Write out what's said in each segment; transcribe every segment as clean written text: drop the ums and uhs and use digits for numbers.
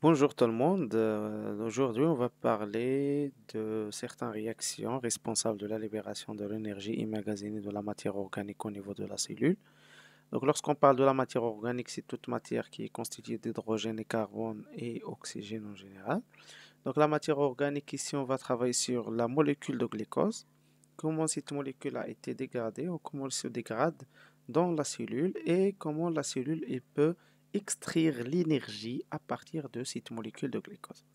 Bonjour tout le monde. Aujourd'hui, on va parler de certaines réactions responsables de la libération de l'énergie emmagasinée de la matière organique au niveau de la cellule. Donc, lorsqu'on parle de la matière organique, c'est toute matière qui est constituée d'hydrogène et carbone et oxygène en général. Donc, la matière organique, ici, on va travailler sur la molécule de glucose, comment cette molécule a été dégradée ou comment elle se dégrade dans la cellule et comment la cellule elle peut extraire l'énergie à partir de cette molécule de glucose.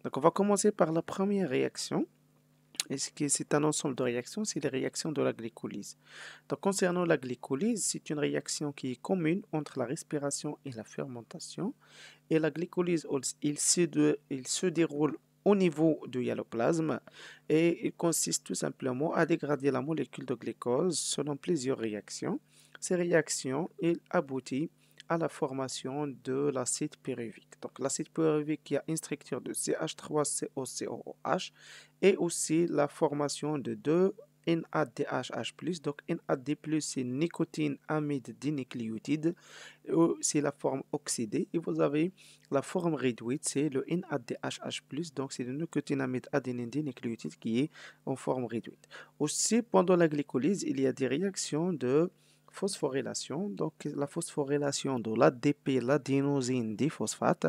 Donc, on va commencer par la première réaction. Et ce qui c'est un ensemble de réactions, c'est les réactions de la glycolyse. Donc, concernant la glycolyse, c'est une réaction qui est commune entre la respiration et la fermentation. Et la glycolyse, il se déroule au niveau du hyaloplasme et il consiste tout simplement à dégrader la molécule de glucose selon plusieurs réactions. Ces réactions, elles aboutissent à la formation de l'acide pyruvique. Donc l'acide pyruvique qui a une structure de CH3COCOOH et aussi la formation de deux NADHH+. Donc NAD+, c'est nicotine amide dinucléotide, c'est la forme oxydée. Et vous avez la forme réduite, c'est le NADHH+, donc c'est le nicotinamide adénine dinucléotide qui est en forme réduite. Aussi, pendant la glycolyse, il y a des réactions de phosphorylation. Donc, la phosphorylation de l'ADP, l'adénosine diphosphate,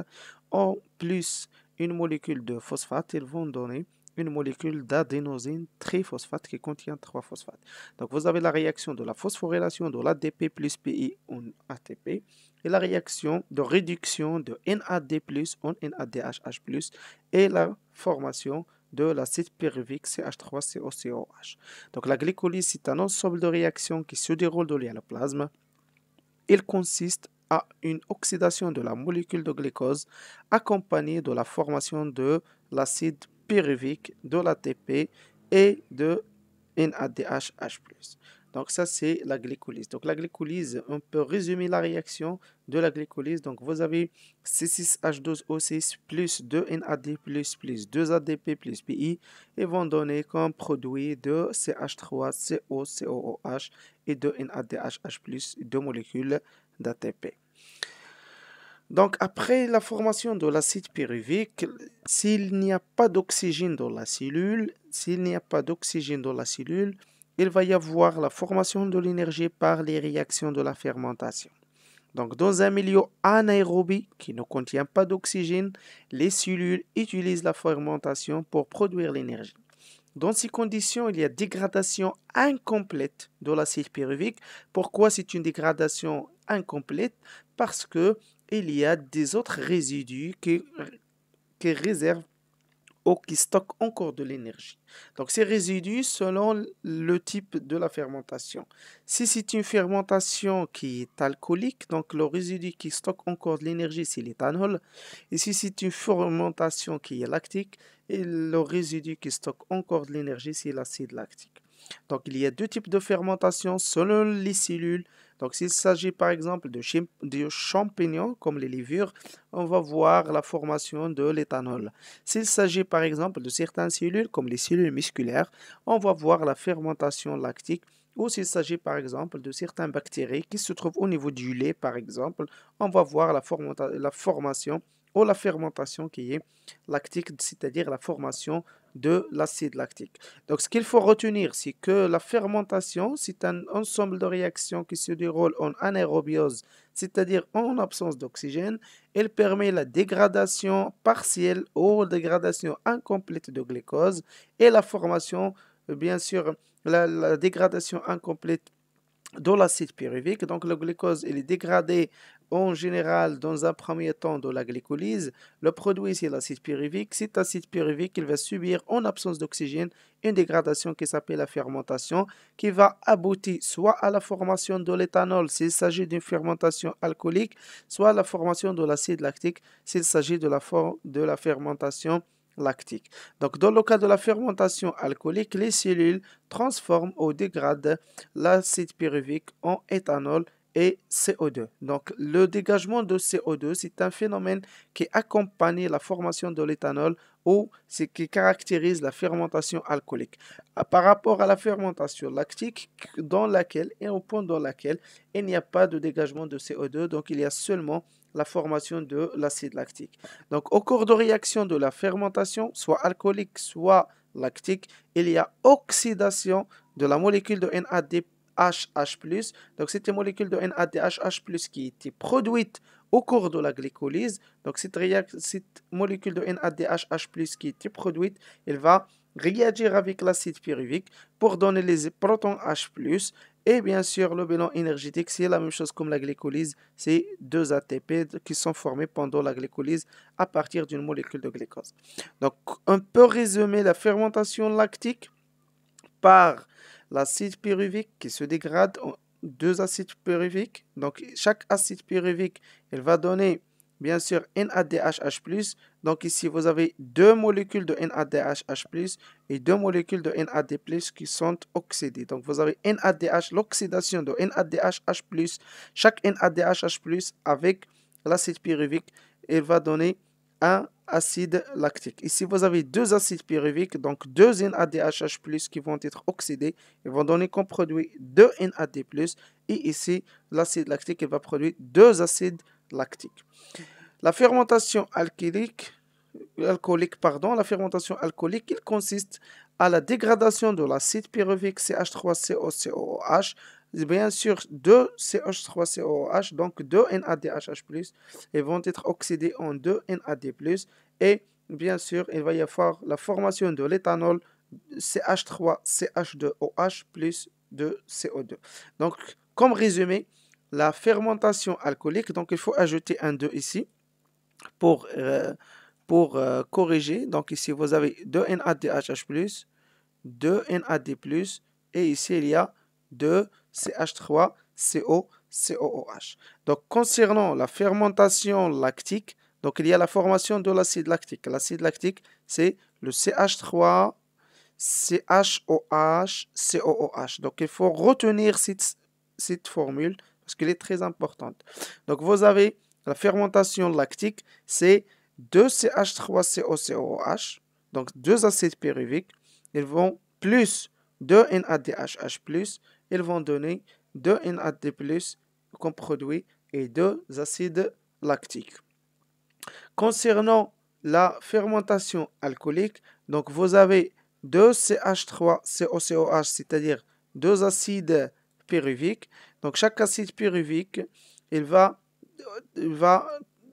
en plus une molécule de phosphate, ils vont donner une molécule d'adénosine triphosphate qui contient 3 phosphates. Donc, vous avez la réaction de la phosphorylation de l'ADP plus PI en ATP et la réaction de réduction de NAD+ en NADHH+, et la formation de l'acide pyruvique CH3COCOH. Donc la glycolyse, c'est un ensemble de réactions qui se déroulent dans l'hyaloplasme. Il consiste à une oxydation de la molécule de glucose accompagnée de la formation de l'acide pyruvique, de l'ATP et de NADHH+. Donc ça, c'est la glycolyse. Donc la glycolyse, on peut résumer la réaction de la glycolyse. Donc vous avez C6H12O6 plus 2 NAD plus 2 ADP plus PI et vont donner comme produit de CH3COCOOH et de NADHH plus 2 molécules d'ATP. Donc, après la formation de l'acide pyruvique, s'il n'y a pas d'oxygène dans la cellule, il va y avoir la formation de l'énergie par les réactions de la fermentation. Donc, dans un milieu anaérobie qui ne contient pas d'oxygène, les cellules utilisent la fermentation pour produire l'énergie. Dans ces conditions, il y a dégradation incomplète de l'acide pyruvique. Pourquoi c'est une dégradation incomplète? Parce que il y a des autres résidus qui réservent ou qui stockent encore de l'énergie. Donc ces résidus selon le type de la fermentation. Si c'est une fermentation qui est alcoolique, donc le résidu qui stocke encore de l'énergie, c'est l'éthanol. Et si c'est une fermentation qui est lactique, et le résidu qui stocke encore de l'énergie, c'est l'acide lactique. Donc il y a deux types de fermentation selon les cellules. Donc s'il s'agit par exemple de champignons comme les levures, on va voir la formation de l'éthanol. S'il s'agit par exemple de certaines cellules, comme les cellules musculaires, on va voir la fermentation lactique. Ou s'il s'agit par exemple de certaines bactéries qui se trouvent au niveau du lait, par exemple, on va voir la formation ou la fermentation qui est lactique, c'est-à-dire la formation de l'acide lactique. Donc, ce qu'il faut retenir, c'est que la fermentation, c'est un ensemble de réactions qui se déroulent en anaérobiose, c'est-à-dire en absence d'oxygène. Elle permet la dégradation partielle ou dégradation incomplète de glucose et la formation, bien sûr, la dégradation incomplète de l'acide pyruvique. Donc, le glucose il est dégradé en général dans un premier temps de la glycolyse. Le produit, c'est l'acide pyruvique. Cet acide pyruvique, il va subir en absence d'oxygène une dégradation qui s'appelle la fermentation, qui va aboutir soit à la formation de l'éthanol s'il s'agit d'une fermentation alcoolique, soit à la formation de l'acide lactique s'il s'agit de la fermentation lactique. Donc, dans le cas de la fermentation alcoolique, les cellules transforment ou dégradent l'acide pyruvique en éthanol et CO2. Donc, le dégagement de CO2, c'est un phénomène qui accompagne la formation de l'éthanol ou ce qui caractérise la fermentation alcoolique. Par rapport à la fermentation lactique, dans laquelle et au point dans laquelle il n'y a pas de dégagement de CO2, donc il y a seulement la formation de l'acide lactique. Donc, au cours de réaction de la fermentation, soit alcoolique, soit lactique, il y a oxydation de la molécule de NADHH+. Donc, c'est une molécule de NADHH+, qui était produite au cours de la glycolyse. Donc, cette molécule de NADHH+, qui était produite, elle va réagir avec l'acide pyruvique pour donner les protons H+. Et bien sûr, le bilan énergétique, c'est la même chose comme la glycolyse. C'est 2 ATP qui sont formés pendant la glycolyse à partir d'une molécule de glucose. Donc, on peut résumer la fermentation lactique par l'acide pyruvique qui se dégrade en 2 acides pyruviques. Donc, chaque acide pyruvique, il va donner bien sûr NADHH+. Donc ici, vous avez 2 molécules de NADHH+, et 2 molécules de NAD+, qui sont oxydées. Donc vous avez NADH, l'oxydation de NADHH+, chaque NADHH+, avec l'acide pyruvique, il va donner un acide lactique. Ici, vous avez 2 acides pyruviques, donc 2 NADHH+, qui vont être oxydés. Ils vont donner comme produit 2 NAD+. Et ici, l'acide lactique, il va produire 2 acides lactiques. La fermentation alcoolique, la fermentation alcoolique, il consiste à la dégradation de l'acide pyruvique CH3COCOOH, bien sûr 2 CH3COOH, donc 2 NADHH+, et vont être oxydés en 2 NAD+, et bien sûr, il va y avoir la formation de l'éthanol CH3CH2OH plus de CO2. Donc, comme résumé, la fermentation alcoolique, donc il faut ajouter un 2 ici pour corriger. Donc ici, vous avez 2 NADHH+, 2 NAD+, et ici, il y a 2 CH3COCOOH. Donc, concernant la fermentation lactique, donc il y a la formation de l'acide lactique. L'acide lactique, c'est le CH3, CHOH, COOH. Donc, il faut retenir cette formule parce qu'elle est très importante. Donc, vous avez la fermentation lactique, c'est 2 CH3COCOH, donc 2 acides pyruviques, ils vont plus 2 NADHH+, ils vont donner 2 NAD+, comme produit, et 2 acides lactiques. Concernant la fermentation alcoolique, donc vous avez 2 CH3COCOH, c'est-à-dire 2 acides pyruviques. Donc chaque acide pyruvique, il va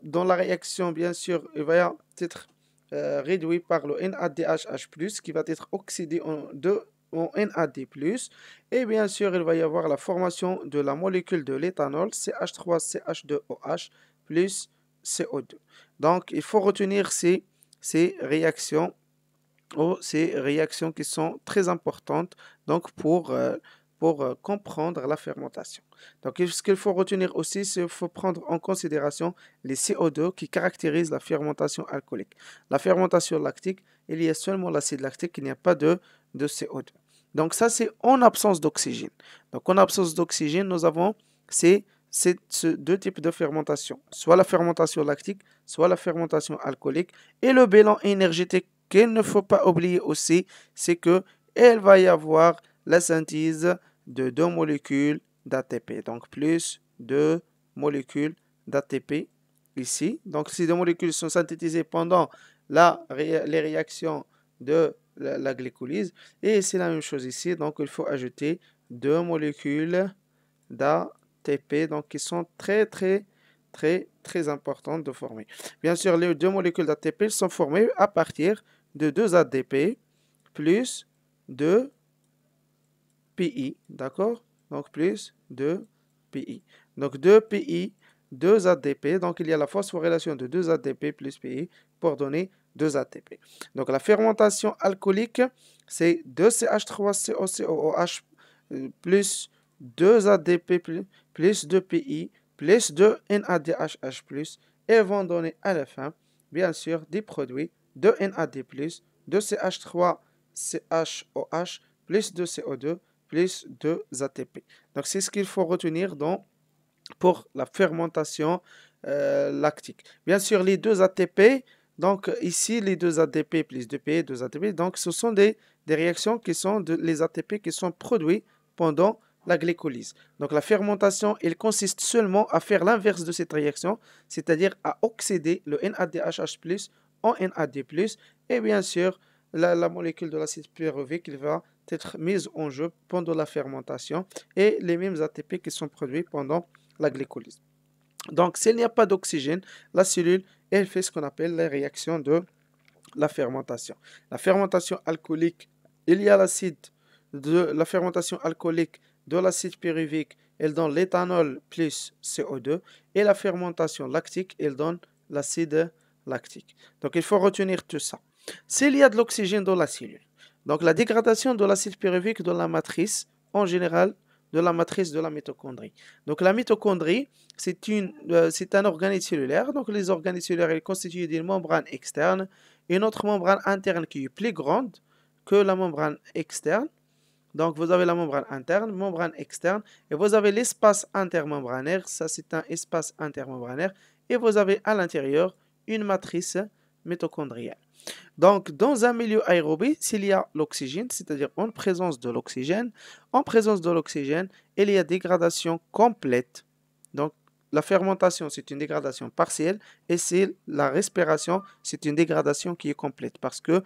dans la réaction, bien sûr, il va être réduit par le NADHH+, qui va être oxydé en NAD+, et bien sûr, il va y avoir la formation de la molécule de l'éthanol, CH3CH2OH, plus CO2. Donc, il faut retenir ces réactions, ces réactions qui sont très importantes donc pour comprendre la fermentation. Donc, ce qu'il faut retenir aussi, c'est qu'il faut prendre en considération les CO2 qui caractérisent la fermentation alcoolique. La fermentation lactique, il y a seulement l'acide lactique, il n'y a pas de CO2. Donc, ça, c'est en absence d'oxygène. Donc, en absence d'oxygène, nous avons ces 2 types de fermentation, soit la fermentation lactique, soit la fermentation alcoolique. Et le bilan énergétique qu'il ne faut pas oublier aussi, c'est qu'il va y avoir la synthèse de 2 molécules d'ATP. Donc, plus 2 molécules d'ATP ici. Donc, ces 2 molécules sont synthétisées pendant les réactions de la glycolyse. Et c'est la même chose ici. Donc, il faut ajouter 2 molécules d'ATP, donc qui sont très importantes de former. Bien sûr, les 2 molécules d'ATP sont formées à partir de 2 ADP plus 2 PI, d'accord? Donc, plus 2 PI. Donc, 2 PI, 2 ADP. Donc, il y a la phosphorylation de 2 ADP plus PI pour donner 2 ATP. Donc, la fermentation alcoolique, c'est 2 CH3COCOH plus 2 ADP plus 2 PI plus 2 NADHH+, et vont donner à la fin, bien sûr, des produits de NAD+, de CH3CHOH, plus de CO2, plus de ATP. Donc, c'est ce qu'il faut retenir pour la fermentation lactique. Bien sûr, les 2 ATP, donc ici, les 2 ADP plus 2 PI, 2 ATP, donc ce sont des réactions qui sont les ATP qui sont produits pendant la glycolyse. Donc la fermentation, elle consiste seulement à faire l'inverse de cette réaction, c'est-à-dire à oxyder le NADHH+ en NAD+, et bien sûr, la molécule de l'acide pyruvique il va être mise en jeu pendant la fermentation et les mêmes ATP qui sont produits pendant la glycolyse. Donc, s'il n'y a pas d'oxygène, la cellule, elle fait ce qu'on appelle la réaction de la fermentation. La fermentation alcoolique, il y a la fermentation alcoolique de l'acide pyruvique, elle donne l'éthanol plus CO2, et la fermentation lactique, elle donne l'acide lactique. Donc, il faut retenir tout ça. S'il y a de l'oxygène dans la cellule, donc la dégradation de l'acide pyruvique dans la matrice, en général, de la matrice de la mitochondrie. Donc la mitochondrie, c'est un organe cellulaire. Donc les organes cellulaires ils constituent d'une membrane externe et une autre membrane interne qui est plus grande que la membrane externe. Donc vous avez la membrane interne, membrane externe, et vous avez l'espace intermembranaire. Ça, c'est un espace intermembranaire. Et vous avez à l'intérieur une matrice mitochondrielle. Donc, dans un milieu aérobie, s'il y a l'oxygène, c'est-à-dire en présence de l'oxygène, il y a dégradation complète. Donc, la fermentation, c'est une dégradation partielle et la respiration, c'est une dégradation qui est complète parce que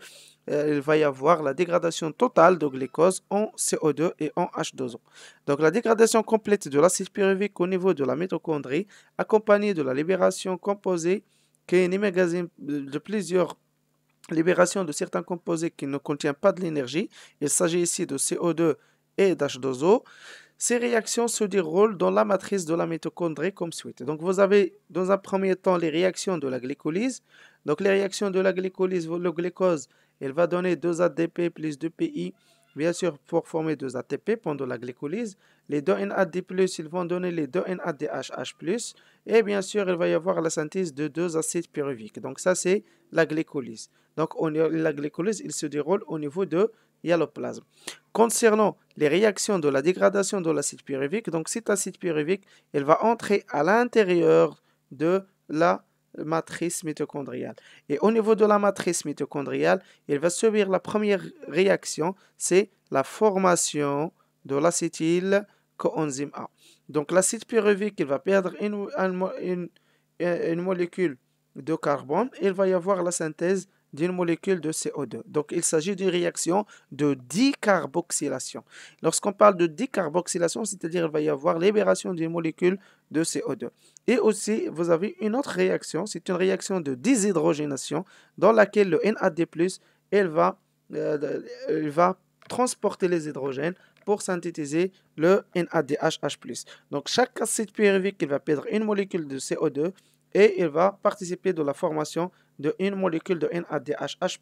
il va y avoir la dégradation totale de glucose en CO2 et en H2O. Donc, la dégradation complète de l'acide pyruvique au niveau de la mitochondrie, accompagnée de la libération composée, qui est une magazine de plusieurs libération de certains composés qui ne contiennent pas de l'énergie. Il s'agit ici de CO2 et d'H2O. Ces réactions se déroulent dans la matrice de la mitochondrie comme suit. Donc vous avez dans un premier temps les réactions de la glycolyse. Donc les réactions de la glycolyse, le glucose, il va donner 2 ADP plus 2 PI, bien sûr pour former 2 ATP pendant la glycolyse. Les 2 NAD+, ils vont donner les 2 NADHH+, et bien sûr il va y avoir la synthèse de 2 acides pyruviques. Donc ça c'est la glycolyse. Donc la glycolyse, il se déroule au niveau de l'hyaloplasme. Concernant les réactions de la dégradation de l'acide pyruvique, donc cet acide pyruvique, il va entrer à l'intérieur de la matrice mitochondriale. Et au niveau de la matrice mitochondriale, il va subir la première réaction, c'est la formation de l'acétyl coenzyme A. Donc l'acide pyruvique, il va perdre une molécule de carbone, il va y avoir la synthèse d'une molécule de CO2. Donc, il s'agit d'une réaction de dicarboxylation. Lorsqu'on parle de dicarboxylation, c'est-à-dire qu'il va y avoir libération d'une molécule de CO2. Et aussi, vous avez une autre réaction, c'est une réaction de déshydrogénation dans laquelle le NAD+, il va transporter les hydrogènes pour synthétiser le NADHH+. Donc, chaque acide pyruvique, il va perdre une molécule de CO2 et il va participer de la formation d'une molécule de NADHH+,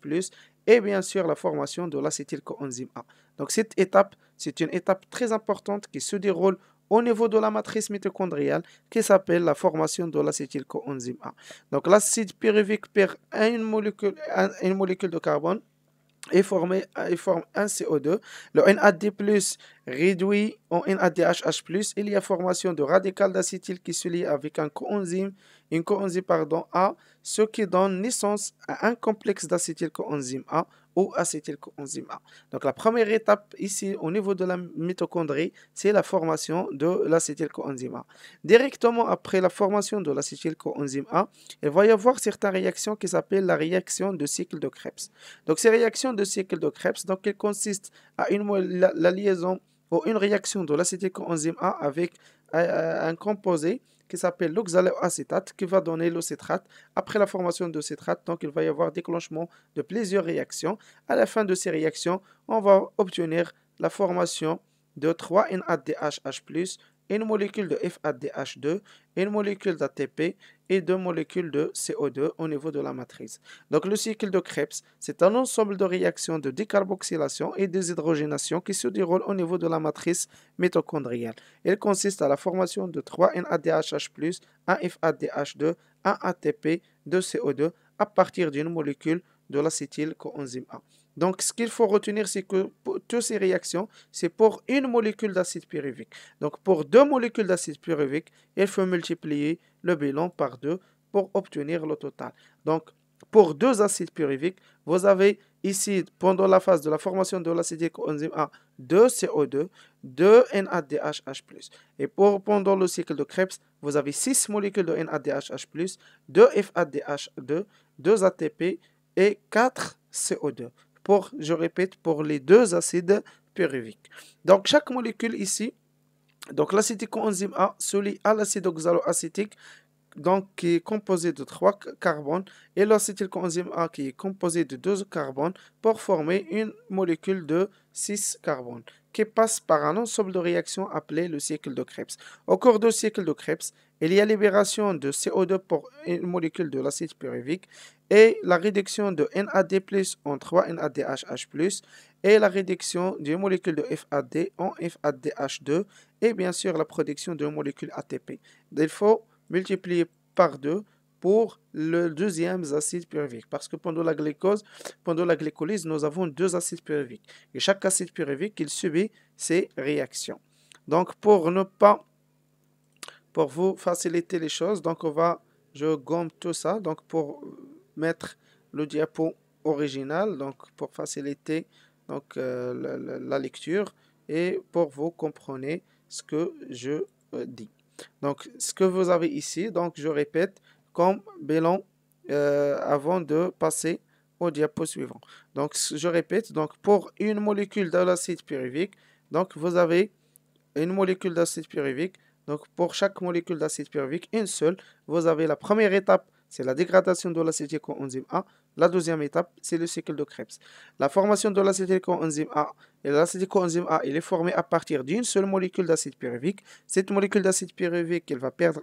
et bien sûr la formation de l'acétylcoenzyme A. Donc cette étape, c'est une étape très importante qui se déroule au niveau de la matrice mitochondriale qui s'appelle la formation de l'acétylcoenzyme A. Donc l'acide pyruvique perd une molécule de carbone et forme un CO2. Le NAD+, réduit en NADHH+, il y a formation de radical d'acétyl qui se lie avec une coenzyme A, ce qui donne naissance à un complexe d'acétylcoenzyme A ou acétylcoenzyme A. Donc la première étape ici au niveau de la mitochondrie, c'est la formation de l'acétylcoenzyme A. Directement après la formation de l'acétylcoenzyme A, il va y avoir certaines réactions qui s'appellent la réaction de cycle de Krebs. Donc ces réactions de cycle de Krebs, donc elles consistent à la liaison ou une réaction de l'acétylcoenzyme A avec un composé qui s'appelle l'oxaloacétate qui va donner le citrate. Après la formation de citrate, donc il va y avoir déclenchement de plusieurs réactions. À la fin de ces réactions, on va obtenir la formation de 3 NADHH+, une molécule de FADH2, une molécule d'ATP et 2 molécules de CO2 au niveau de la matrice. Donc le cycle de Krebs, c'est un ensemble de réactions de décarboxylation et déshydrogénation qui se déroulent au niveau de la matrice mitochondriale. Il consiste à la formation de 3 NADHH+, un FADH2, un ATP, 2 CO2 à partir d'une molécule de l'acétylcoenzyme A. Donc, ce qu'il faut retenir, c'est que pour toutes ces réactions, c'est pour une molécule d'acide pyruvique. Donc, pour 2 molécules d'acide pyruvique, il faut multiplier le bilan par 2 pour obtenir le total. Donc, pour 2 acides pyruviques, vous avez ici, pendant la phase de la formation de l'acétyl coenzyme A, 2 CO2, 2 NADHH+. Et pendant le cycle de Krebs, vous avez 6 molécules de NADHH+, 2 FADH2, 2 ATP et 4 CO2. Je répète, pour les deux acides pyruviques. Donc, chaque molécule ici, donc l'acétyl coenzyme A se lie à l'acide oxaloacétique, donc qui est composé de 3 carbones, et l'acétyl coenzyme A qui est composé de 2 carbones pour former une molécule de 6 carbones qui passe par un ensemble de réactions appelé le cycle de Krebs. Au cours du cycle de Krebs, il y a libération de CO2 pour une molécule de l'acide pyruvique et la réduction de NAD+ en 3 NADHH+, et la réduction d'une molécule de FAD en FADH2 et bien sûr la production d'une molécule ATP. Il faut multiplier par 2 pour le deuxième acide pyruvique. Parce que pendant la glycolyse, nous avons 2 acides pyruviques. Et chaque acide pyruvique, il subit ces réactions. Donc, pour vous faciliter les choses, donc je gomme tout ça. Donc, pour mettre le diapo original, donc pour faciliter donc, la lecture et pour vous compreniez ce que je dis. Donc, ce que vous avez ici, donc je répète comme bilan avant de passer au diapo suivant. Donc, je répète, donc pour une molécule de l'acide pyruvique, donc vous avez une molécule d'acide pyruvique. Donc, pour chaque molécule d'acide pyruvique, une seule, vous avez la première étape, c'est la dégradation de l'acétyl coenzyme A. La deuxième étape, c'est le cycle de Krebs. La formation de l'acétyl coenzyme A, et l'acétyl coenzyme A, il est formé à partir d'une seule molécule d'acide pyruvique. Cette molécule d'acide pyruvique, elle va perdre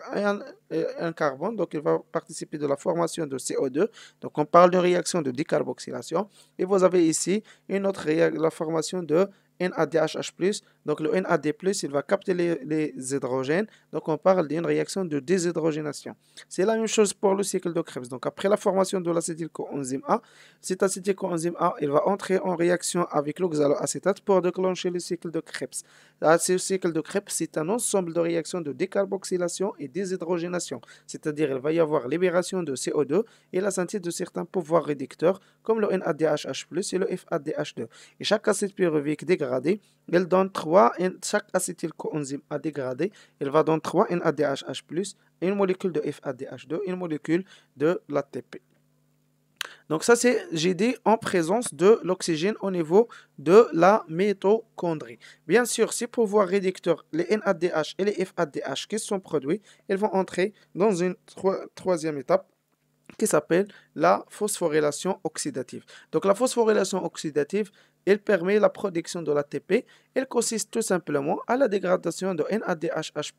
un carbone, donc elle va participer de la formation de CO2. Donc, on parle d'une réaction de décarboxylation. Et vous avez ici une autre réaction, la formation de NADHH+. Donc le NAD+, il va capter les hydrogènes. Donc on parle d'une réaction de déshydrogénation. C'est la même chose pour le cycle de Krebs. Donc après la formation de l'acétyl coenzyme A, cet acétyl coenzyme A, il va entrer en réaction avec l'oxaloacétate pour déclencher le cycle de Krebs. Là, ce cycle de Krebs, c'est un ensemble de réactions de décarboxylation et déshydrogénation. C'est-à-dire il va y avoir libération de CO2 et la synthèse de certains pouvoirs réducteurs comme le NADHH+, et le FADH2. Et chaque acide pyruvique dégradé, elle donne chaque acétyl coenzyme A dégradé, il va donner 3 NADHH+, une molécule de FADH2, une molécule de l'ATP. Donc ça, c'est, j'ai dit, en présence de l'oxygène au niveau de la mitochondrie. Bien sûr, ces pouvoirs réducteurs, les NADH et les FADH qui sont produits, ils vont entrer dans une troisième étape qui s'appelle la phosphorylation oxydative. Donc la phosphorylation oxydative, elle permet la production de l'ATP. Elle consiste tout simplement à la dégradation de NADHH+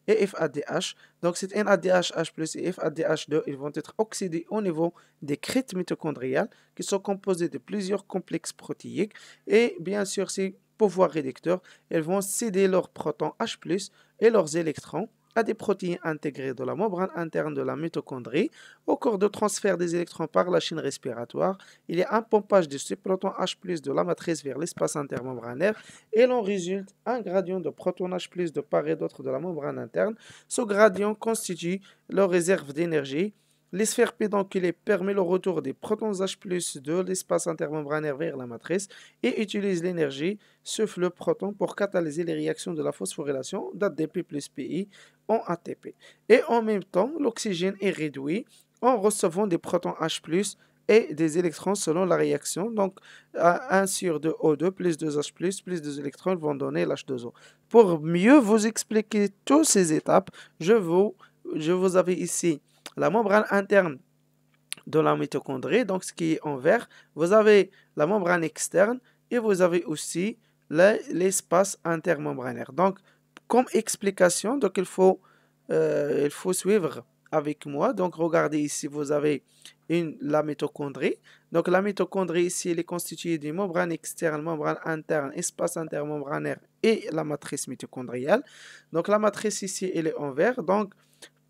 et FADH. Donc cet NADHH+ et FADH2, ils vont être oxydés au niveau des crêtes mitochondriales qui sont composées de plusieurs complexes protéiques. Et bien sûr, ces pouvoirs réducteurs, elles vont céder leurs protons H+ et leurs électrons à des protéines intégrées de la membrane interne de la mitochondrie. Au cours de transfert des électrons par la chaîne respiratoire, il y a un pompage de ces protons H+ de la matrice vers l'espace intermembranaire et l'on résulte un gradient de protons H+ de part et d'autre de la membrane interne. Ce gradient constitue leur réserve d'énergie. Les sphères pédonculées permettent le retour des protons H+ de l'espace intermembranaire vers la matrice et utilisent l'énergie souffle proton pour catalyser les réactions de la phosphorylation d'ADP plus PI en ATP. Et en même temps, l'oxygène est réduit en recevant des protons H+ et des électrons selon la réaction. Donc, 1 sur 2 O2 plus 2H+, plus 2 électrons vont donner l'H2O. Pour mieux vous expliquer toutes ces étapes, je vous avais ici la membrane interne de la mitochondrie, donc ce qui est en vert. Vous avez la membrane externe et vous avez aussi l'espace intermembranaire. Donc, comme explication, donc il faut suivre avec moi. Donc, regardez ici, vous avez la mitochondrie. Donc, la mitochondrie ici, elle est constituée d'une membrane externe, membrane interne, espace intermembranaire et la matrice mitochondriale. Donc, la matrice ici, elle est en vert. Donc,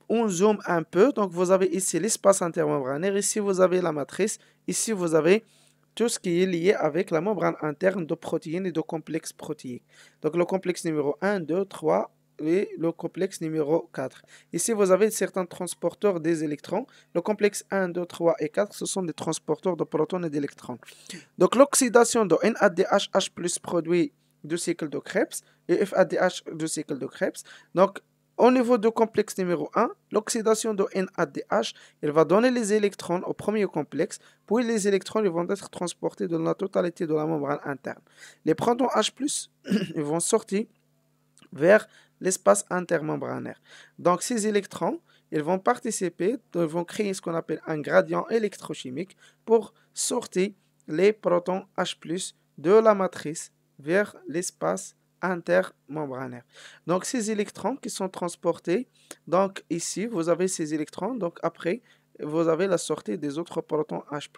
on zoome un peu. Donc, vous avez ici l'espace intermembranaire. Ici, vous avez la matrice. Ici, vous avez tout ce qui est lié avec la membrane interne de protéines et de complexes protéiques. Donc, le complexe numéro 1, 2, 3 et le complexe numéro 4. Ici, vous avez certains transporteurs des électrons. Le complexe 1, 2, 3 et 4, ce sont des transporteurs de protons et d'électrons. Donc, l'oxydation de NADH+ produit deux cycles de Krebs et FADH deux cycles de Krebs. Donc, au niveau du complexe numéro 1, l'oxydation de NADH, il va donner les électrons au premier complexe, puis les électrons ils vont être transportés dans la totalité de la membrane interne. Les protons H+, ils vont sortir vers l'espace intermembranaire. Donc ces électrons, ils vont participer, ils vont créer ce qu'on appelle un gradient électrochimique pour sortir les protons H+ de la matrice vers l'espace intermembranaire. Donc ces électrons qui sont transportés, donc ici vous avez ces électrons, donc après vous avez la sortie des autres protons H+.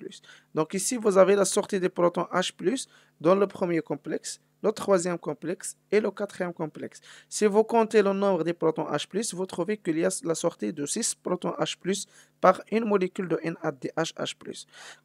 Donc ici vous avez la sortie des protons H+ dans le premier complexe, le troisième complexe et le quatrième complexe. Si vous comptez le nombre des protons H+, vous trouvez qu'il y a la sortie de 6 protons H+, par une molécule de NADH+.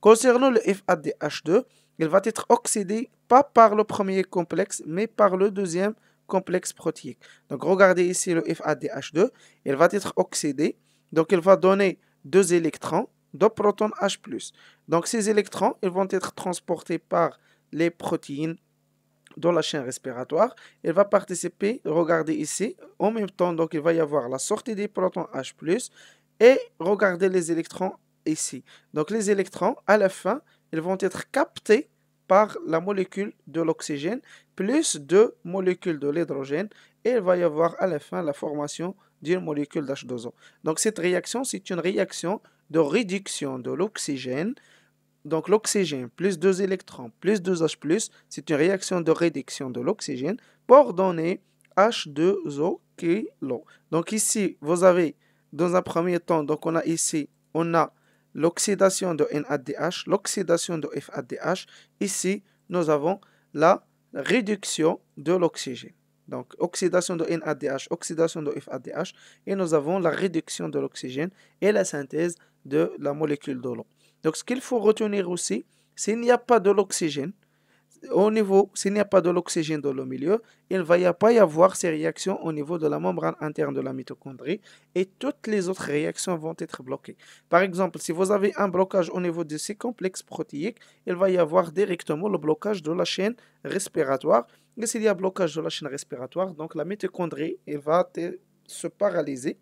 Concernant le FADH2, il va être oxydé pas par le premier complexe, mais par le deuxième complexe protéique. Donc regardez ici le FADH2, il va être oxydé, donc il va donner 2 électrons, 2 protons H+. Donc ces électrons, ils vont être transportés par les protéines dans la chaîne respiratoire. Il va participer, regardez ici, en même temps, donc il va y avoir la sortie des protons H+, et regardez les électrons ici. Donc les électrons, à la fin, ils vont être captés par la molécule de l'oxygène, plus 2 molécules de l'hydrogène, et il va y avoir à la fin la formation d'une molécule d'H2O. Donc cette réaction, c'est une réaction de réduction de l'oxygène. Donc l'oxygène plus 2 électrons plus 2 H+, c'est une réaction de réduction de l'oxygène pour donner H2O qui est l'eau. Donc ici, vous avez dans un premier temps, donc on a ici, on a l'oxydation de NADH, l'oxydation de FADH. Ici, nous avons la réduction de l'oxygène. Donc oxydation de NADH, oxydation de FADH, et nous avons la réduction de l'oxygène et la synthèse de la molécule de l'eau. Donc, ce qu'il faut retenir aussi, s'il n'y a pas de l'oxygène, s'il n'y a pas de l'oxygène dans le milieu, il ne va pas y avoir ces réactions au niveau de la membrane interne de la mitochondrie et toutes les autres réactions vont être bloquées. Par exemple, si vous avez un blocage au niveau de ces complexes protéiques, il va y avoir directement le blocage de la chaîne respiratoire. Et s'il y a blocage de la chaîne respiratoire, donc la mitochondrie va se paralyser.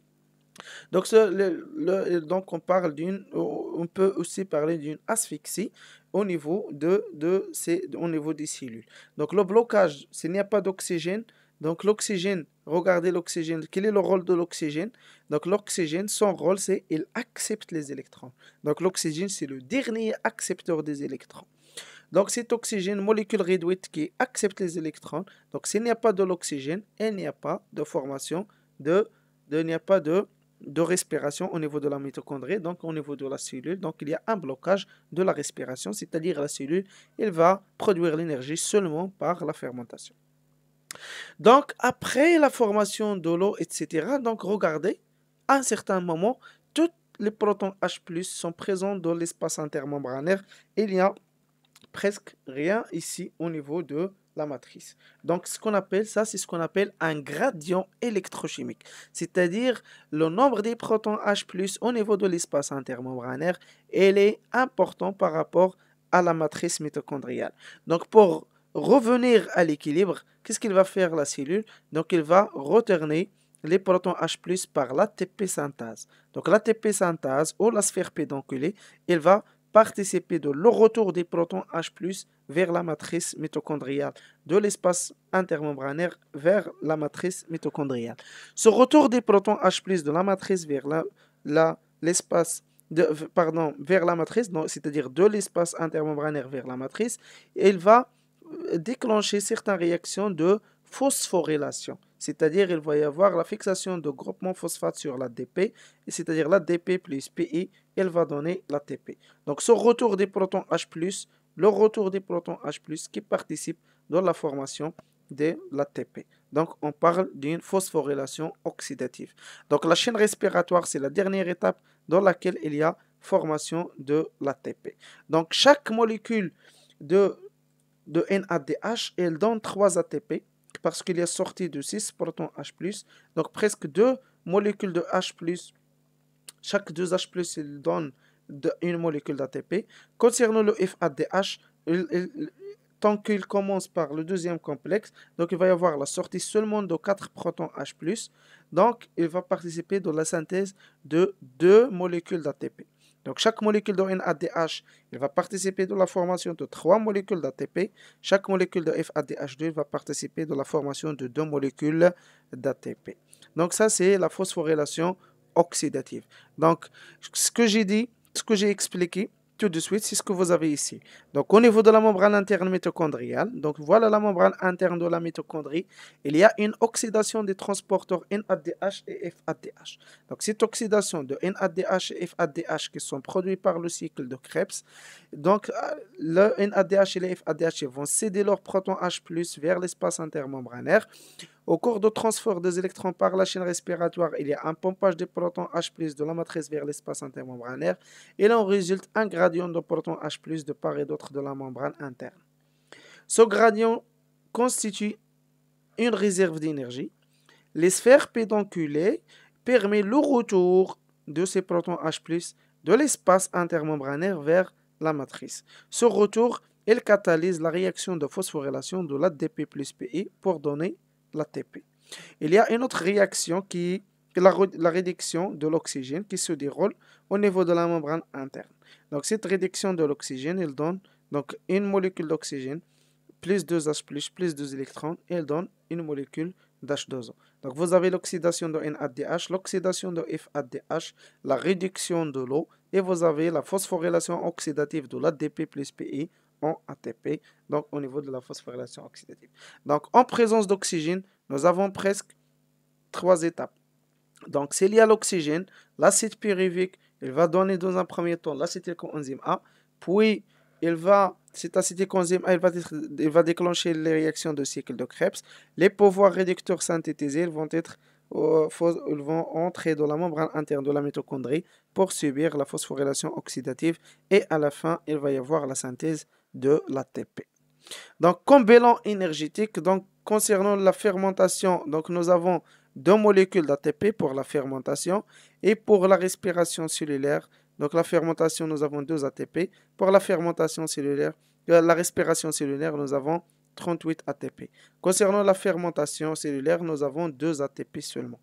Donc, donc on peut aussi parler d'une asphyxie au niveau au niveau des cellules. Donc le blocage, s'il n'y a pas d'oxygène, donc l'oxygène, regardez l'oxygène, quel est le rôle de l'oxygène? Donc l'oxygène, son rôle, c'est qu'il accepte les électrons. Donc l'oxygène, c'est le dernier accepteur des électrons. Donc cet oxygène, molécule réduite qui accepte les électrons, donc s'il n'y a pas de l'oxygène, il n'y a pas de formation il n'y a pas de respiration au niveau de la mitochondrie, donc au niveau de la cellule. Donc il y a un blocage de la respiration, c'est-à-dire la cellule, elle va produire l'énergie seulement par la fermentation. Donc après la formation de l'eau, etc., donc regardez, à un certain moment, tous les protons H+ sont présents dans l'espace intermembranaire. Il y a presque rien ici au niveau de la matrice. Donc, ce qu'on appelle ça, c'est ce qu'on appelle un gradient électrochimique. C'est-à-dire, le nombre des protons H+ au niveau de l'espace intermembranaire, il est important par rapport à la matrice mitochondriale. Donc, pour revenir à l'équilibre, qu'est-ce qu'il va faire la cellule? Donc, il va retourner les protons H+ par l'ATP synthase. Donc, l'ATP synthase ou la sphère pédonculée, il va participer de le retour des protons H+ vers la matrice mitochondriale, de l'espace intermembranaire vers la matrice mitochondriale. Ce retour des protons H+ de la matrice vers l'espace vers la matrice, c'est-à-dire de l'espace intermembranaire vers la matrice, il va déclencher certaines réactions de phosphorylation. C'est-à-dire il va y avoir la fixation de groupements phosphate sur l'ADP, c'est-à-dire l'ADP plus PI, elle va donner l'ATP. Donc ce retour des protons H+, le retour des protons H+, qui participe dans la formation de l'ATP. Donc on parle d'une phosphorylation oxydative. Donc la chaîne respiratoire, c'est la dernière étape dans laquelle il y a formation de l'ATP. Donc chaque molécule de NADH, elle donne 3 ATP parce qu'il y a sortie de 6 protons H+, donc presque 2 molécules de H+. Chaque 2 H+, il donne une molécule d'ATP. Concernant le FADH, tant qu'il commence par le deuxième complexe, donc il va y avoir la sortie seulement de 4 protons H+, donc il va participer dans la synthèse de 2 molécules d'ATP. Donc chaque molécule de NADH, il va participer de la formation de 3 molécules d'ATP. Chaque molécule de FADH2 va participer de la formation de 2 molécules d'ATP. Donc ça, c'est la phosphorylation oxydative. Donc ce que j'ai dit, ce que j'ai expliqué tout de suite, c'est ce que vous avez ici. Donc au niveau de la membrane interne mitochondriale, donc voilà la membrane interne de la mitochondrie, il y a une oxydation des transporteurs NADH et FADH. Donc cette oxydation de NADH et FADH qui sont produits par le cycle de Krebs, donc le NADH et les FADH vont céder leurs protons H+ vers l'espace intermembranaire. Au cours du transfert des électrons par la chaîne respiratoire, il y a un pompage des protons H+ de la matrice vers l'espace intermembranaire. Il en résulte un gradient de protons H+ de part et d'autre de la membrane interne. Ce gradient constitue une réserve d'énergie. Les sphères pédonculées permettent le retour de ces protons H+ de l'espace intermembranaire vers la matrice. Ce retour, il catalyse la réaction de phosphorylation de l'ADP plus PI pour donner l'ATP. Il y a une autre réaction qui est la réduction de l'oxygène qui se déroule au niveau de la membrane interne. Donc cette réduction de l'oxygène, elle donne donc une molécule d'oxygène plus 2H+, plus 2 électrons, et elle donne une molécule d'H2O. Donc vous avez l'oxydation de NADH, l'oxydation de FADH, la réduction de l'eau, et vous avez la phosphorylation oxydative de l'ADP plus PI en ATP, donc au niveau de la phosphorylation oxydative. Donc en présence d'oxygène, nous avons presque 3 étapes. Donc s'il y a l'oxygène, l'acide pyruvique, il va donner dans un premier temps l'acétylcoenzyme A, puis cet acétylcoenzyme A, il va déclencher les réactions de cycle de Krebs. Les pouvoirs réducteurs synthétisés ils vont entrer dans la membrane interne de la mitochondrie pour subir la phosphorylation oxydative et à la fin, il va y avoir la synthèse de l'ATP. Donc, comme bilan énergétique, donc, concernant la fermentation, donc, nous avons 2 molécules d'ATP pour la fermentation et pour la respiration cellulaire. Donc, la fermentation, nous avons 2 ATP. Pour la fermentation cellulaire, la respiration cellulaire, nous avons 38 ATP. Concernant la fermentation cellulaire, nous avons 2 ATP seulement.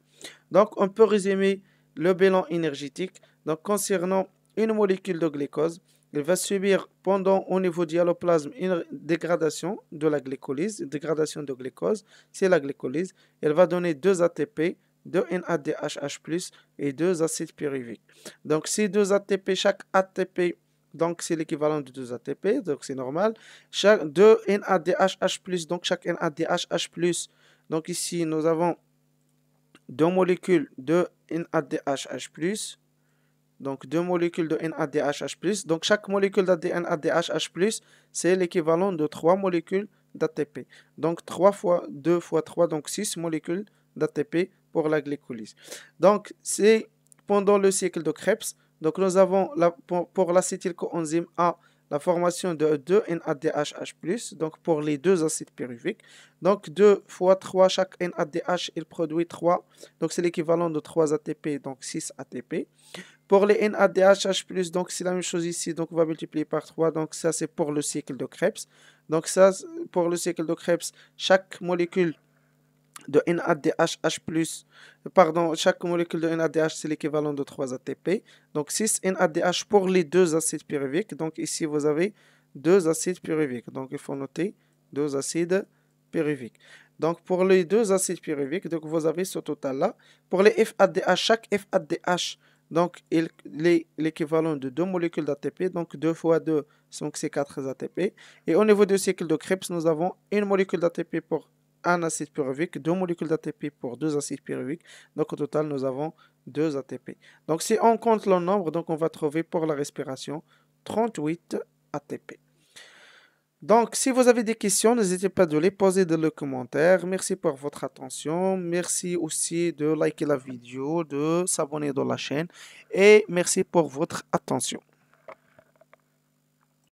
Donc, on peut résumer le bilan énergétique. Donc, concernant une molécule de glucose, il va subir au niveau du alloplasme une dégradation de la glycolyse, dégradation de glucose, c'est la glycolyse. Elle va donner 2 ATP, 2 NADH+ et 2 acides pyruviques. Donc ces 2 ATP, chaque ATP, donc c'est l'équivalent de 2 ATP, donc c'est normal. Chaque 2 NADH+, donc chaque NADH+, donc ici nous avons 2 molécules de NADH+. Donc 2 molécules de NADH+. Donc chaque molécule de NADH+, c'est l'équivalent de 3 molécules d'ATP. Donc 3 fois 2 fois 3, donc 6 molécules d'ATP pour la glycolyse. Donc c'est pendant le cycle de Krebs. Donc nous avons pour l'acétylcoenzyme A la formation de 2 NADH+, donc pour les 2 acides pyruviques. Donc 2 fois 3, chaque NADH, il produit 3. Donc c'est l'équivalent de 3 ATP, donc 6 ATP. Pour les NADH+, donc c'est la même chose ici, donc on va multiplier par 3, donc ça c'est pour le cycle de Krebs. Donc ça, pour le cycle de Krebs, chaque molécule de NADH+, chaque molécule de NADH c'est l'équivalent de 3 ATP. Donc 6 NADH pour les 2 acides pyruviques, donc ici vous avez 2 acides pyruviques, donc il faut noter 2 acides pyruviques. Donc pour les 2 acides pyruviques, donc vous avez ce total-là. Pour les FADH, chaque FADH, donc l'équivalent de 2 molécules d'ATP, donc 2 fois 2, donc c'est 4 ATP. Et au niveau du cycle de Krebs, nous avons une molécule d'ATP pour un acide pyruvique, 2 molécules d'ATP pour 2 acides pyruviques. Donc au total, nous avons 2 ATP. Donc si on compte le nombre, donc on va trouver pour la respiration 38 ATP. Donc, si vous avez des questions, n'hésitez pas de les poser dans les commentaires. Merci pour votre attention. Merci aussi de liker la vidéo, de s'abonner dans la chaîne. Et merci pour votre attention.